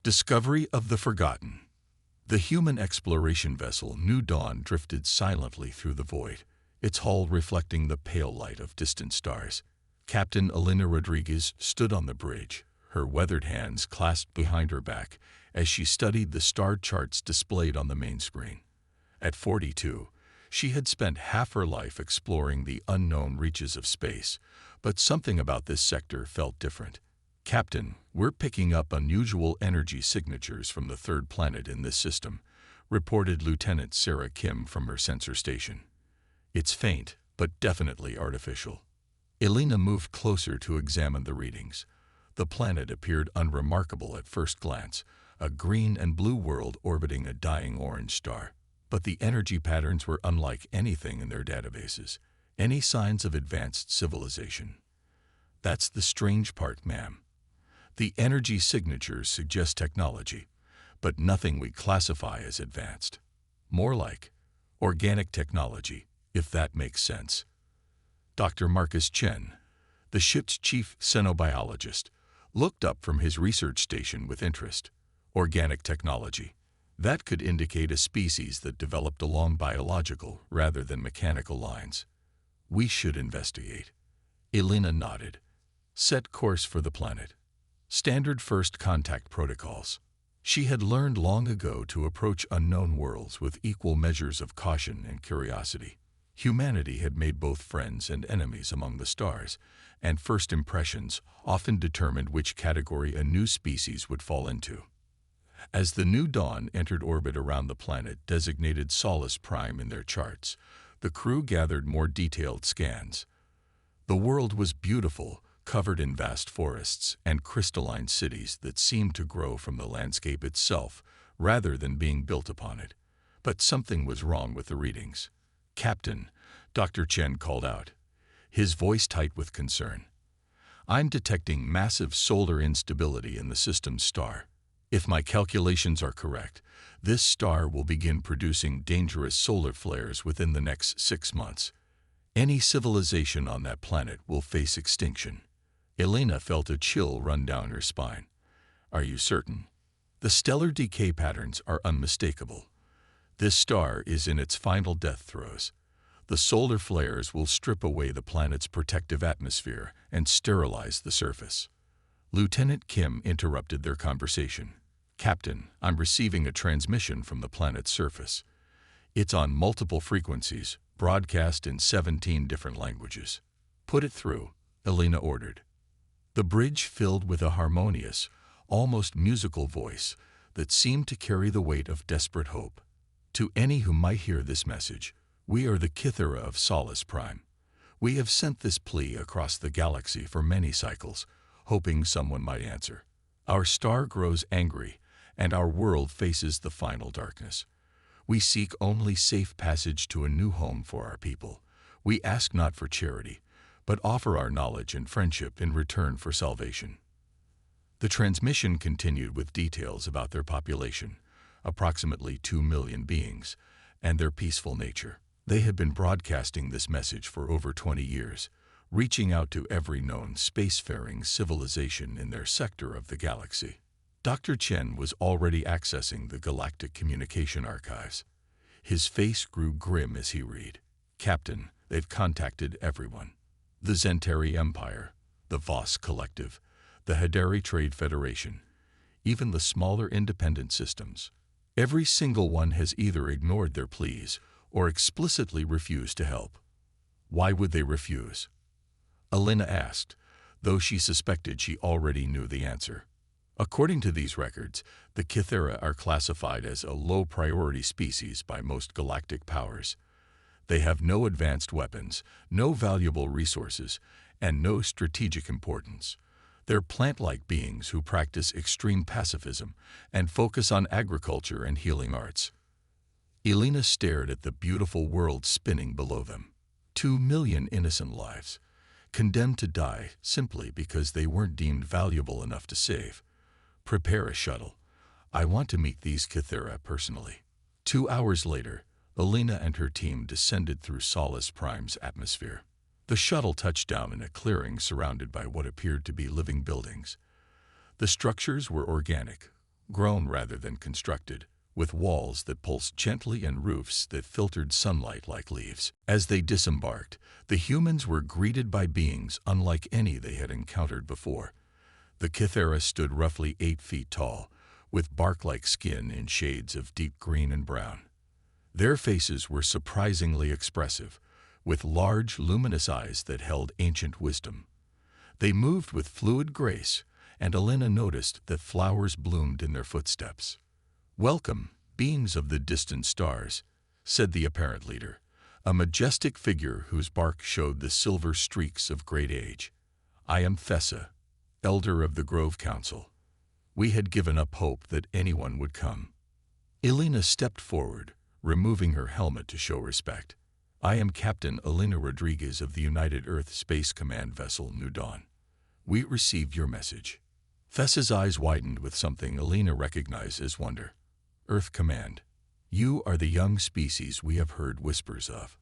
Discovery of the Forgotten. The human exploration vessel New Dawn drifted silently through the void, its hull reflecting the pale light of distant stars. Captain Elena Rodriguez stood on the bridge, her weathered hands clasped behind her back as she studied the star charts displayed on the main screen. At 42, she had spent half her life exploring the unknown reaches of space, but something about this sector felt different. "Captain, we're picking up unusual energy signatures from the third planet in this system," reported Lieutenant Sarah Kim from her sensor station. "It's faint, but definitely artificial." Elena moved closer to examine the readings. The planet appeared unremarkable at first glance, a green and blue world orbiting a dying orange star. But the energy patterns were unlike anything in their databases. Any signs of advanced civilization? "That's the strange part, ma'am. The energy signatures suggest technology, but nothing we classify as advanced. More like organic technology, if that makes sense." Dr. Marcus Chen, the ship's chief xenobiologist, looked up from his research station with interest. Organic technology. That could indicate a species that developed along biological rather than mechanical lines. "We should investigate." Elena nodded. "Set course for the planet." Standard first contact protocols. She had learned long ago to approach unknown worlds with equal measures of caution and curiosity. Humanity had made both friends and enemies among the stars, and first impressions often determined which category a new species would fall into. As the New Dawn entered orbit around the planet designated Solus Prime in their charts, the crew gathered more detailed scans. The world was beautiful, covered in vast forests and crystalline cities that seemed to grow from the landscape itself rather than being built upon it. But something was wrong with the readings. "Captain," Dr. Chen called out, his voice tight with concern. "I'm detecting massive solar instability in the system's star. If my calculations are correct, this star will begin producing dangerous solar flares within the next 6 months. Any civilization on that planet will face extinction." Elena felt a chill run down her spine. "Are you certain?" "The stellar decay patterns are unmistakable. This star is in its final death throes. The solar flares will strip away the planet's protective atmosphere and sterilize the surface." Lieutenant Kim interrupted their conversation. "Captain, I'm receiving a transmission from the planet's surface. It's on multiple frequencies, broadcast in 17 different languages." "Put it through," Elena ordered. The bridge filled with a harmonious, almost musical voice that seemed to carry the weight of desperate hope. "To any who might hear this message, we are the Kythera of Solus Prime. We have sent this plea across the galaxy for many cycles, hoping someone might answer. Our star grows angry, and our world faces the final darkness. We seek only safe passage to a new home for our people. We ask not for charity, but offer our knowledge and friendship in return for salvation." The transmission continued with details about their population, approximately 2 million beings, and their peaceful nature. They had been broadcasting this message for over 20 years, reaching out to every known spacefaring civilization in their sector of the galaxy. Dr. Chen was already accessing the galactic communication archives. His face grew grim as he read. "Captain, they've contacted everyone. The Zentari Empire, the Voss Collective, the Hadari Trade Federation, even the smaller independent systems. Every single one has either ignored their pleas or explicitly refused to help." "Why would they refuse?" Elena asked, though she suspected she already knew the answer. According to these records, the Kythera are classified as a low-priority species by most galactic powers. They have no advanced weapons, no valuable resources, and no strategic importance. They're plant-like beings who practice extreme pacifism and focus on agriculture and healing arts. Elena stared at the beautiful world spinning below them. 2 million innocent lives, condemned to die simply because they weren't deemed valuable enough to save. "Prepare a shuttle. I want to meet these Kythera personally." 2 hours later, Elena and her team descended through Solus Prime's atmosphere. The shuttle touched down in a clearing surrounded by what appeared to be living buildings. The structures were organic, grown rather than constructed, with walls that pulsed gently and roofs that filtered sunlight like leaves. As they disembarked, the humans were greeted by beings unlike any they had encountered before. The Kythera stood roughly 8 feet tall, with bark-like skin in shades of deep green and brown. Their faces were surprisingly expressive, with large, luminous eyes that held ancient wisdom. They moved with fluid grace, and Alina noticed that flowers bloomed in their footsteps. "Welcome, beings of the distant stars," said the apparent leader, a majestic figure whose bark showed the silver streaks of great age. "I am Fessa, elder of the Grove Council. We had given up hope that anyone would come." Alina stepped forward, removing her helmet to show respect. "I am Captain Alina Rodriguez of the United Earth Space Command vessel New Dawn. We received your message." Fessa's eyes widened with something Alina recognized as wonder. "Earth Command, you are the young species we have heard whispers of,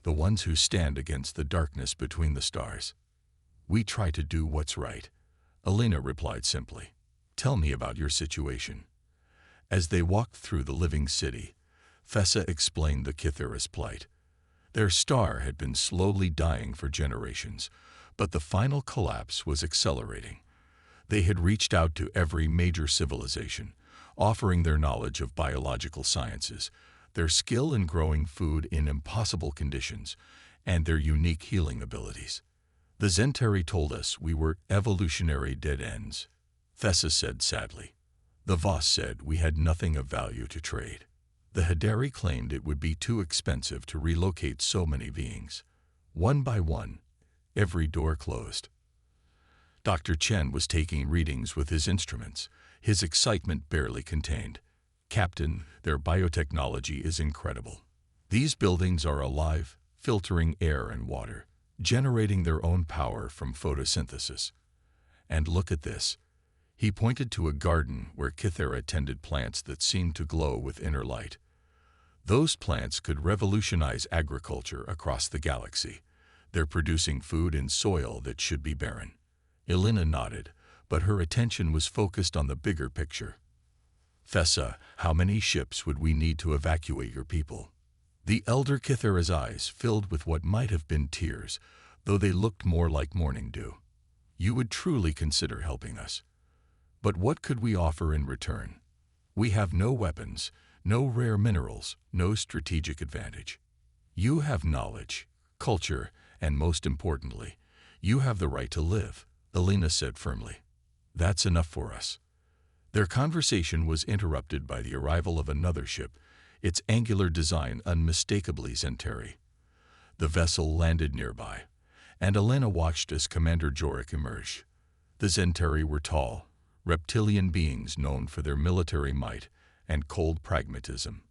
the ones who stand against the darkness between the stars." "We try to do what's right," Alina replied simply. "Tell me about your situation." As they walked through the living city, Fessa explained the Kythera's plight. Their star had been slowly dying for generations, but the final collapse was accelerating. They had reached out to every major civilization, offering their knowledge of biological sciences, their skill in growing food in impossible conditions, and their unique healing abilities. "The Zentari told us we were evolutionary dead ends," Fessa said sadly. "The Voss said we had nothing of value to trade. The Hadari claimed it would be too expensive to relocate so many beings. One by one, every door closed." Dr. Chen was taking readings with his instruments, his excitement barely contained. "Captain, their biotechnology is incredible. These buildings are alive, filtering air and water, generating their own power from photosynthesis. And look at this." He pointed to a garden where Kythera tended plants that seemed to glow with inner light. "Those plants could revolutionize agriculture across the galaxy. They're producing food in soil that should be barren." Alina nodded, but her attention was focused on the bigger picture. "Fessa, how many ships would we need to evacuate your people?" The elder Kythera's eyes filled with what might have been tears, though they looked more like morning dew. "You would truly consider helping us. But what could we offer in return? We have no weapons, no rare minerals, no strategic advantage. You have knowledge, culture, and most importantly, you have the right to live," Alina said firmly. "That's enough for us." Their conversation was interrupted by the arrival of another ship, its angular design unmistakably Zentari. The vessel landed nearby, and Alina watched as Commander Jorik emerged. The Zentari were tall, reptilian beings known for their military might and cold pragmatism.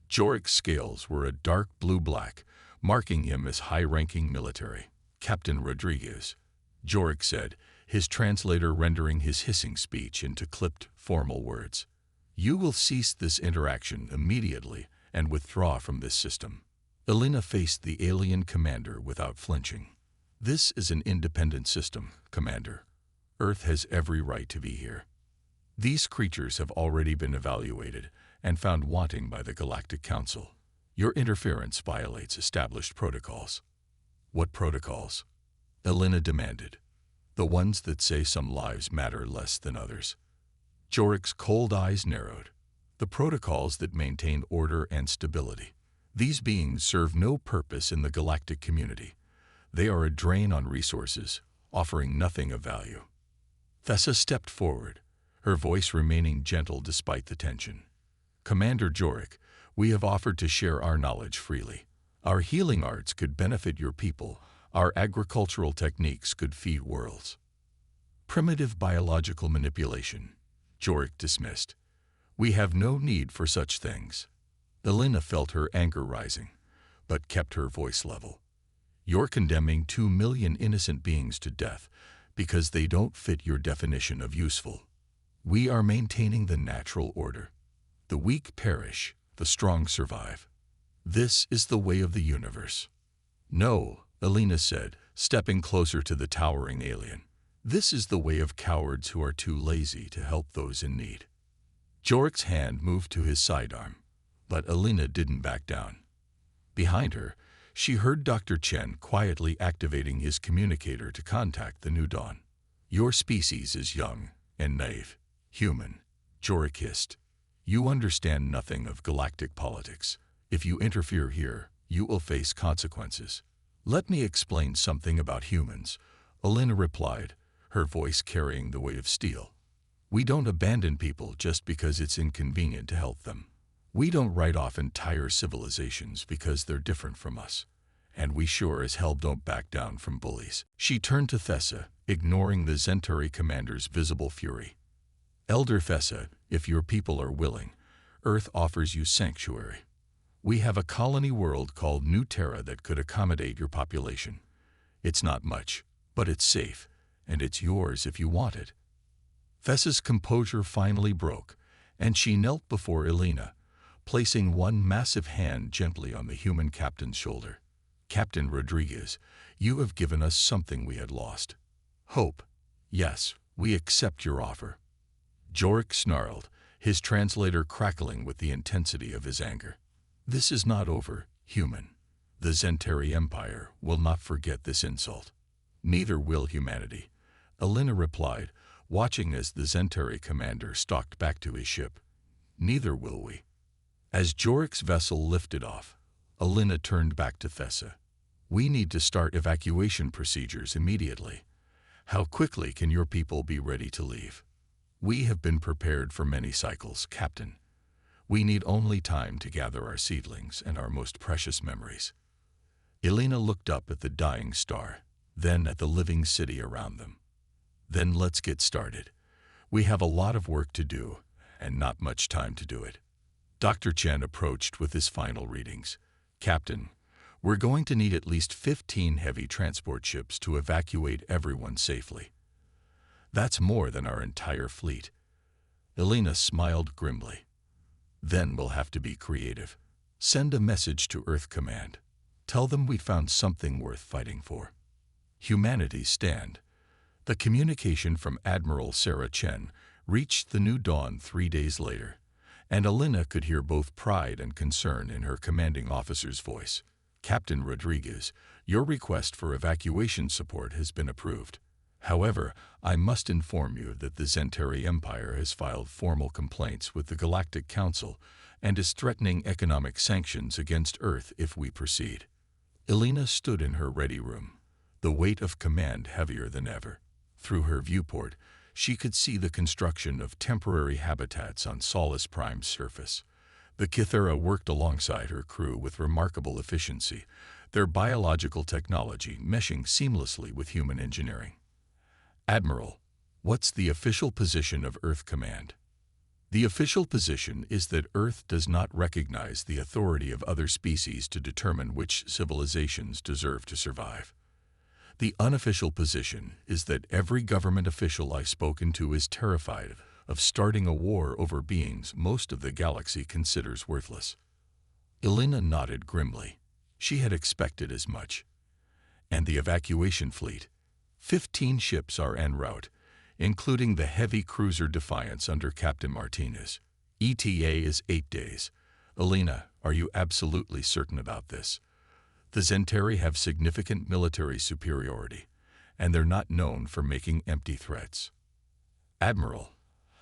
Jorik's scales were a dark blue-black, marking him as high-ranking military. "Captain Rodriguez," Jorik said, his translator rendering his hissing speech into clipped, formal words. "You will cease this interaction immediately and withdraw from this system." Alina faced the alien commander without flinching. "This is an independent system, Commander. Earth has every right to be here. These creatures have already been evaluated and found wanting by the Galactic Council. Your interference violates established protocols." "What protocols?" Alina demanded. "The ones that say some lives matter less than others." Jorik's cold eyes narrowed. "The protocols that maintain order and stability. These beings serve no purpose in the galactic community. They are a drain on resources, offering nothing of value." Fessa stepped forward, her voice remaining gentle despite the tension. "Commander Jorik, we have offered to share our knowledge freely. Our healing arts could benefit your people. Our agricultural techniques could feed worlds." "Primitive biological manipulation," Jorik dismissed. "We have no need for such things." Alina felt her anger rising, but kept her voice level. "You're condemning 2 million innocent beings to death because they don't fit your definition of useful. We are maintaining the natural order. The weak perish, the strong survive. This is the way of the universe." "No," Alina said, stepping closer to the towering alien. "This is the way of cowards who are too lazy to help those in need." Jorik's hand moved to his sidearm, but Alina didn't back down. Behind her, she heard Dr. Chen quietly activating his communicator to contact the new dawn. Your species is young and naive, human, Jorik hissed. You understand nothing of galactic politics. If you interfere here, you will face consequences. Let me explain something about humans, Alina replied, her voice carrying the weight of steel. We don't abandon people just because it's inconvenient to help them. We don't write off entire civilizations because they're different from us. And we sure as hell don't back down from bullies. She turned to Thessa, ignoring the Zentari commander's visible fury. Elder Thessa, if your people are willing, Earth offers you sanctuary. We have a colony world called New Terra that could accommodate your population. It's not much, but it's safe, and it's yours if you want it. Thessa's composure finally broke, and she knelt before Alina, placing one massive hand gently on the human captain's shoulder. Captain Rodriguez, you have given us something we had lost. Hope. Yes, we accept your offer. Jorik snarled, his translator crackling with the intensity of his anger. This is not over, human. The Zentari Empire will not forget this insult. Neither will humanity, Alina replied, watching as the Zentari commander stalked back to his ship. Neither will we. As Jorik's vessel lifted off, Alina turned back to Thessa. We need to start evacuation procedures immediately. How quickly can your people be ready to leave? We have been prepared for many cycles, Captain. We need only time to gather our seedlings and our most precious memories. Alina looked up at the dying star, then at the living city around them. Then let's get started. We have a lot of work to do, and not much time to do it. Dr. Chen approached with his final readings. Captain, we're going to need at least 15 heavy transport ships to evacuate everyone safely. That's more than our entire fleet. Alina smiled grimly. Then we'll have to be creative. Send a message to Earth Command. Tell them we found something worth fighting for. Humanity's stand. The communication from Admiral Sarah Chen reached the New Dawn 3 days later, and Alina could hear both pride and concern in her commanding officer's voice. Captain Rodriguez, your request for evacuation support has been approved. However, I must inform you that the Zentari Empire has filed formal complaints with the Galactic Council and is threatening economic sanctions against Earth if we proceed. Alina stood in her ready room, the weight of command heavier than ever. Through her viewport, she could see the construction of temporary habitats on Solus Prime's surface. The Kythera worked alongside her crew with remarkable efficiency, their biological technology meshing seamlessly with human engineering. Admiral, what's the official position of Earth Command? The official position is that Earth does not recognize the authority of other species to determine which civilizations deserve to survive. The unofficial position is that every government official I've spoken to is terrified of starting a war over beings most of the galaxy considers worthless. Alina nodded grimly. She had expected as much. And the evacuation fleet? 15 ships are en route, including the heavy cruiser Defiance under Captain Martinez. ETA is 8 days. Alina, are you absolutely certain about this? The Zentari have significant military superiority, and they're not known for making empty threats. Admiral,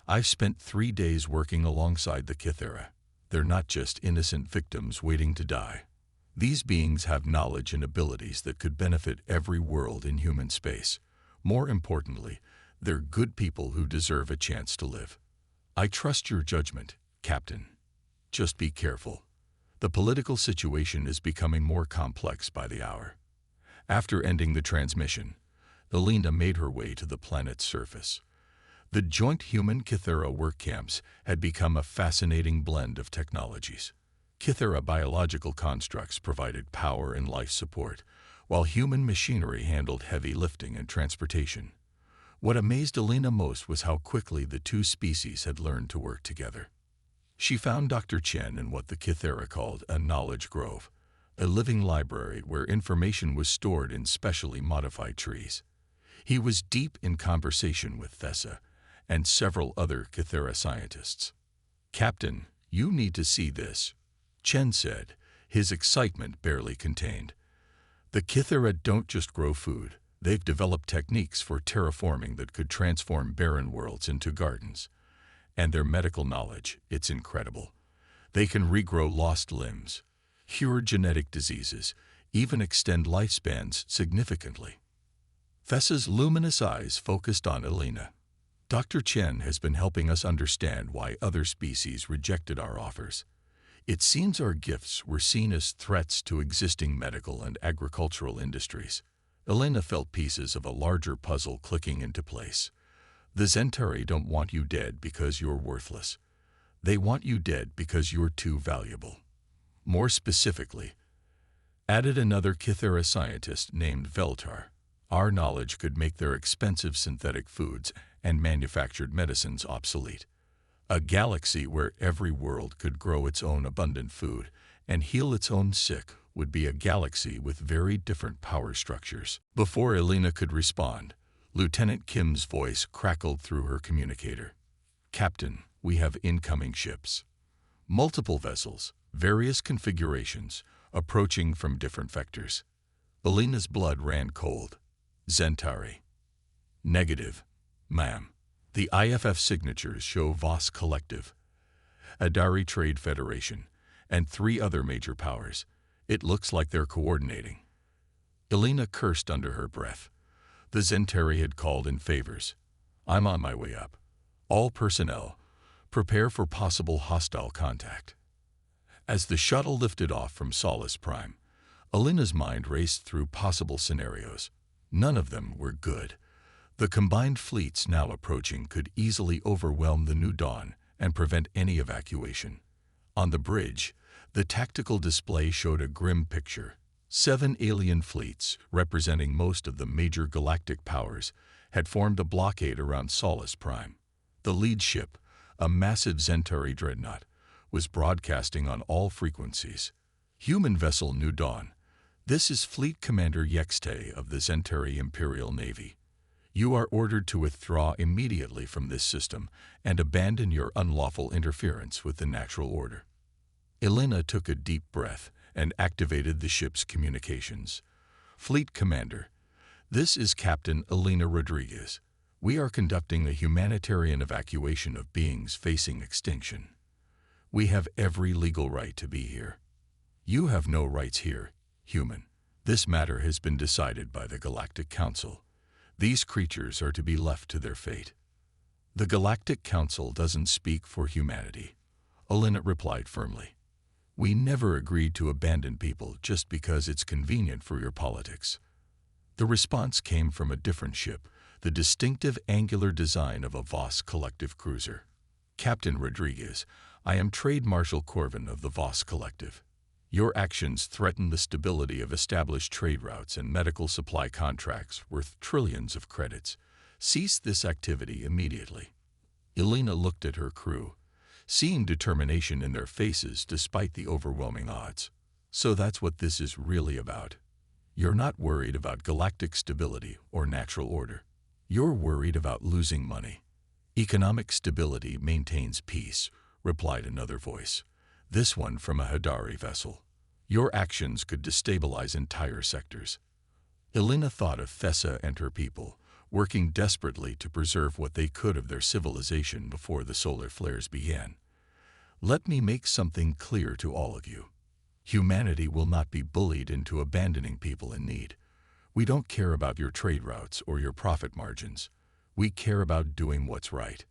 I've spent 3 days working alongside the Kythera. They're not just innocent victims waiting to die. These beings have knowledge and abilities that could benefit every world in human space. More importantly, they're good people who deserve a chance to live. I trust your judgment, Captain. Just be careful. The political situation is becoming more complex by the hour. After ending the transmission, Alina made her way to the planet's surface. The joint human-Kythera work camps had become a fascinating blend of technologies. Kythera biological constructs provided power and life support, while human machinery handled heavy lifting and transportation. What amazed Alina most was how quickly the two species had learned to work together. She found Dr. Chen in what the Kythera called a knowledge grove, a living library where information was stored in specially modified trees. He was deep in conversation with Thessa and several other Kythera scientists. "Captain, you need to see this," Chen said, his excitement barely contained. "The Kithara don't just grow food. They've developed techniques for terraforming that could transform barren worlds into gardens. And their medical knowledge, it's incredible. They can regrow lost limbs, cure genetic diseases, even extend lifespans significantly." Fessa's luminous eyes focused on Elena. "Dr. Chen has been helping us understand why other species rejected our offers. It seems our gifts were seen as threats to existing medical and agricultural industries." Elena felt pieces of a larger puzzle clicking into place. The Zentari don't want you dead because you're worthless. They want you dead because you're too valuable. More specifically, added another Kithara scientist named Veltar, "our knowledge could make their expensive synthetic foods and manufactured medicines obsolete. A galaxy where every world could grow its own abundant food and heal its own sick would be a galaxy with very different power structures." Before Elena could respond, Lieutenant Kim's voice crackled through her communicator. "Captain, we have incoming ships. Multiple vessels, various configurations, approaching from different vectors." Elena's blood ran cold. "Zentari." "Negative, ma'am. The IFF signatures show Voss Collective, Adari Trade Federation, and 3 other major powers. It looks like they're coordinating." Elena cursed under her breath. The Zentari had called in favors. "I'm on my way up. All personnel, prepare for possible hostile contact." As the shuttle lifted off from Solace Prime, Elena's mind raced through possible scenarios. None of them were good. The combined fleets now approaching could easily overwhelm the New Dawn and prevent any evacuation. On the bridge, the tactical display showed a grim picture. 7 alien fleets, representing most of the major galactic powers, had formed a blockade around Solace Prime. The lead ship, a massive Zentari dreadnought, was broadcasting on all frequencies. "Human vessel New Dawn. This is Fleet Commander Yexte of the Zentari Imperial Navy. You are ordered to withdraw immediately from this system and abandon your unlawful interference with the natural order." Elena took a deep breath and activated the ship's communications. "Fleet Commander, this is Captain Elena Rodriguez. We are conducting a humanitarian evacuation of beings facing extinction. We have every legal right to be here. You have no rights here, human. This matter has been decided by the Galactic Council. These creatures are to be left to their fate." "The Galactic Council doesn't speak for humanity," Elena replied firmly. "We never agreed to abandon people just because it's convenient for your politics." The response came from a different ship, the distinctive angular design of a Voss Collective cruiser. "Captain Rodriguez, I am Trade Marshal Corvin of the Voss Collective. Your actions threaten the stability of established trade routes and medical supply contracts worth trillions of credits. Cease this activity immediately." Elena looked at her crew, seeing determination in their faces despite the overwhelming odds. "So that's what this is really about. You're not worried about galactic stability or natural order. You're worried about losing money." "Economic stability maintains peace," replied another voice, this one from a Hadari vessel. "Your actions could destabilize entire sectors." Elena thought of Fessa and her people, working desperately to preserve what they could of their civilization before the solar flares began. "Let me make something clear to all of you. Humanity will not be bullied into abandoning people in need. We don't care about your trade routes or your profit margins. We care about doing what's right.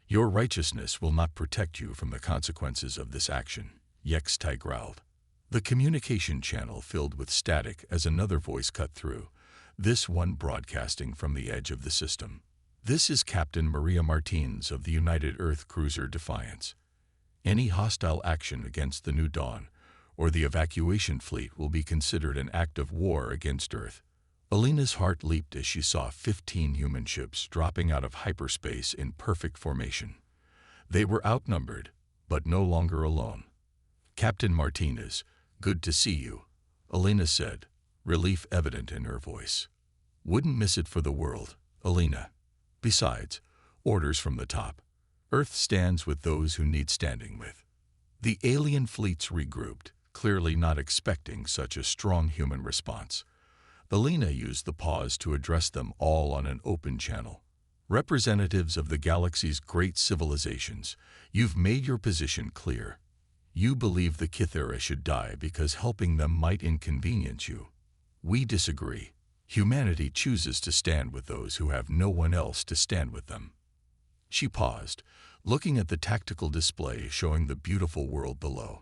Your righteousness will not protect you from the consequences of this action," Yextai growled. The communication channel filled with static as another voice cut through, this one broadcasting from the edge of the system. "This is Captain Maria Martins of the United Earth Cruiser Defiance. Any hostile action against the New Dawn or the evacuation fleet will be considered an act of war against Earth." Elena's heart leaped as she saw 15 human ships dropping out of hyperspace in perfect formation. They were outnumbered, but no longer alone. "Captain Martinez, good to see you," Elena said, relief evident in her voice. "Wouldn't miss it for the world, Elena. Besides, orders from the top. Earth stands with those who need standing with. The alien fleets regrouped, clearly not expecting such a strong human response. Elena used the pause to address them all on an open channel. Representatives of the galaxy's great civilizations, you've made your position clear. You believe the Kythera should die because helping them might inconvenience you. We disagree. Humanity chooses to stand with those who have no one else to stand with them. She paused, looking at the tactical display showing the beautiful world below.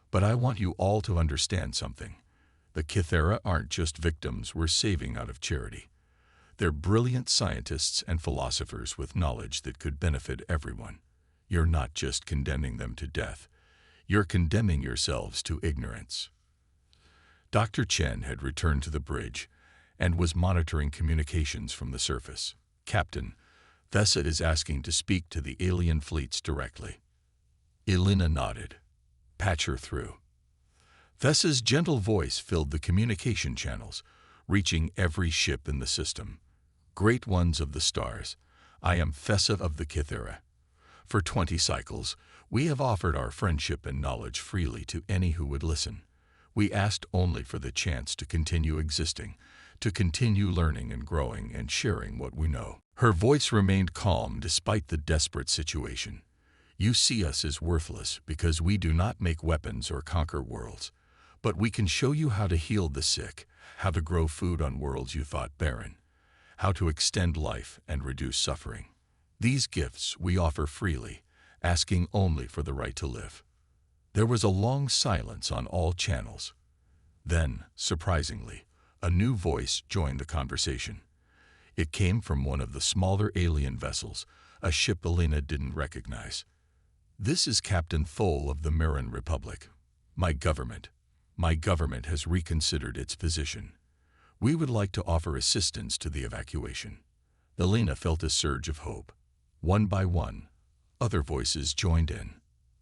But I want you all to understand something. The Kythera aren't just victims we're saving out of charity. They're brilliant scientists and philosophers with knowledge that could benefit everyone. You're not just condemning them to death. You're condemning yourselves to ignorance. Dr. Chen had returned to the bridge and was monitoring communications from the surface. Captain, Thessa is asking to speak to the alien fleets directly. Elena nodded. Patch her through. Thessa's gentle voice filled the communication channels, reaching every ship in the system. Great ones of the stars, I am Thessa of the Kythera. For 20 cycles, we have offered our friendship and knowledge freely to any who would listen. We asked only for the chance to continue existing, to continue learning and growing and sharing what we know. Her voice remained calm despite the desperate situation. You see us as worthless because we do not make weapons or conquer worlds. But we can show you how to heal the sick, how to grow food on worlds you thought barren, how to extend life and reduce suffering. These gifts we offer freely, asking only for the right to live. There was a long silence on all channels. Then, surprisingly, a new voice joined the conversation. It came from one of the smaller alien vessels, a ship Elena didn't recognize. This is Captain Thole of the Marin Republic. My government has reconsidered its position. We would like to offer assistance to the evacuation. Elena felt a surge of hope. One by one, other voices joined in.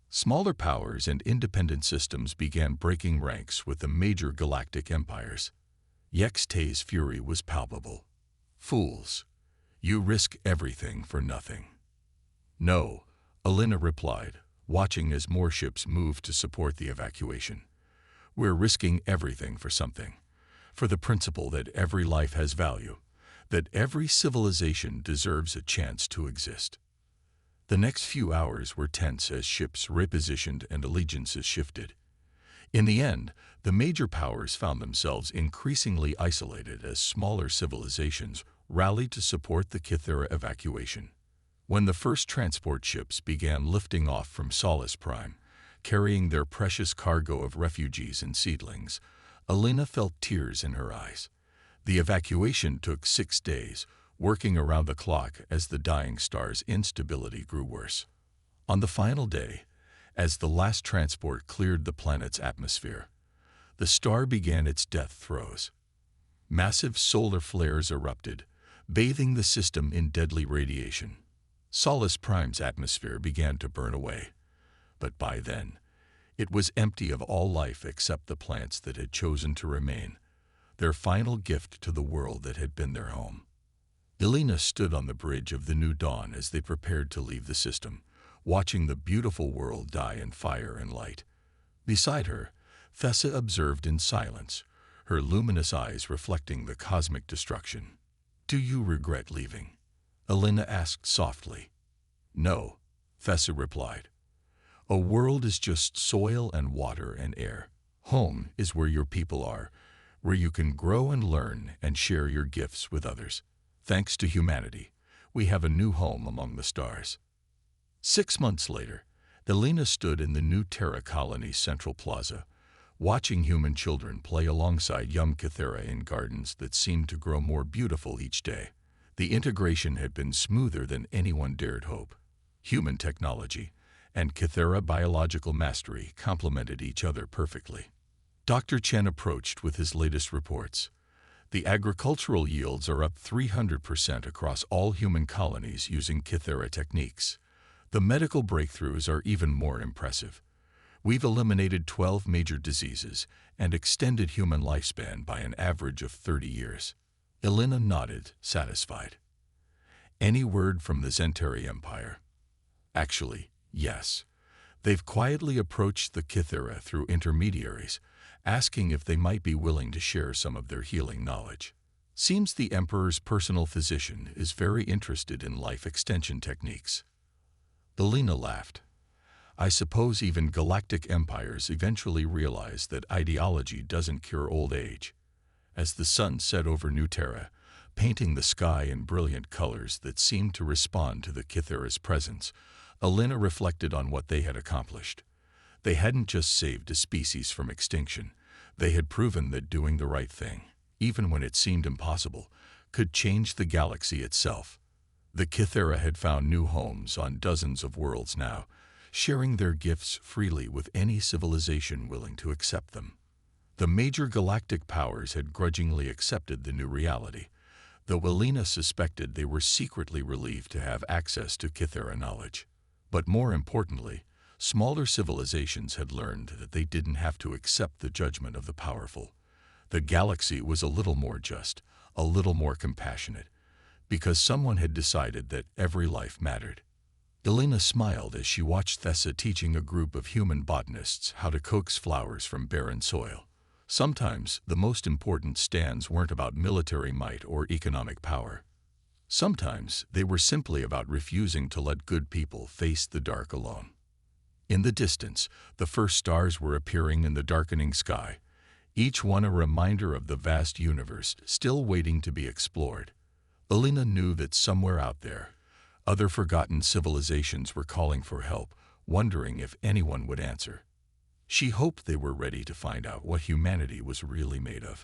Smaller powers and independent systems began breaking ranks with the major galactic empires. Yextay's fury was palpable. Fools, you risk everything for nothing. No, Elena replied, watching as more ships moved to support the evacuation. We're risking everything for something, for the principle that every life has value, that every civilization deserves a chance to exist. The next few hours were tense as ships repositioned and allegiances shifted. In the end, the major powers found themselves increasingly isolated as smaller civilizations rallied to support the Kythera evacuation. When the first transport ships began lifting off from Solace Prime, carrying their precious cargo of refugees and seedlings, Elena felt tears in her eyes. The evacuation took 6 days, working around the clock as the dying star's instability grew worse. On the final day, as the last transport cleared the planet's atmosphere, the star began its death throes. Massive solar flares erupted, bathing the system in deadly radiation. Solace Prime's atmosphere began to burn away, but by then, it was empty of all life except the plants that had chosen to remain, their final gift to the world that had been their home. Elena stood on the bridge of the new dawn as they prepared to leave the system, watching the beautiful world die in fire and light. Beside her, Thessa observed in silence, her luminous eyes reflecting the cosmic destruction. "Do you regret leaving?" Elena asked softly. "No," Thessa replied. "A world is just soil and water and air. Home is where your people are, where you can grow and learn and share your gifts with others. Thanks to humanity, we have a new home among the stars." 6 months later, Elena stood in the new Terra colony's central plaza, watching human children play alongside young Kythera in gardens that seemed to grow more beautiful each day. The integration had been smoother than anyone dared hope. Human technology and Kythera biological mastery complemented each other perfectly. Dr. Chen approached with his latest reports. The agricultural yields are up 300% across all human colonies using Kythera techniques. The medical breakthroughs are even more impressive. We've eliminated 12 major diseases and extended human lifespan by an average of 30 years. Elena nodded, satisfied. Any word from the Zentari Empire? Actually, yes. They've quietly approached the Kythera through intermediaries, asking if they might be willing to share some of their healing knowledge. Seems the Emperor's personal physician is very interested in life extension techniques. Elena laughed. I suppose even galactic empires eventually realize that ideology doesn't cure old age. As the sun set over New Terra, painting the sky in brilliant colors that seemed to respond to the Kythera's presence, Elena reflected on what they had accomplished. They hadn't just saved a species from extinction. They had proven that doing the right thing, even when it seemed impossible, could change the galaxy itself. The Kythera had found new homes on dozens of worlds now, sharing their gifts freely with any civilization willing to accept them. The major galactic powers had grudgingly accepted the new reality, though Elena suspected they were secretly relieved to have access to Kythera knowledge. But more importantly, smaller civilizations had learned that they didn't have to accept the judgment of the powerful. The galaxy was a little more just, a little more compassionate, because someone had decided that every life mattered. Elena smiled as she watched Thessa teaching a group of human botanists how to coax flowers from barren soil. Sometimes the most important stands weren't about military might or economic power. Sometimes they were simply about refusing to let good people face the dark alone. In the distance, the first stars were appearing in the darkening sky, each one a reminder of the vast universe still waiting to be explored. Elena knew that somewhere out there, other forgotten civilizations were calling for help, wondering if anyone would answer. She hoped they were ready to find out what humanity was really made of.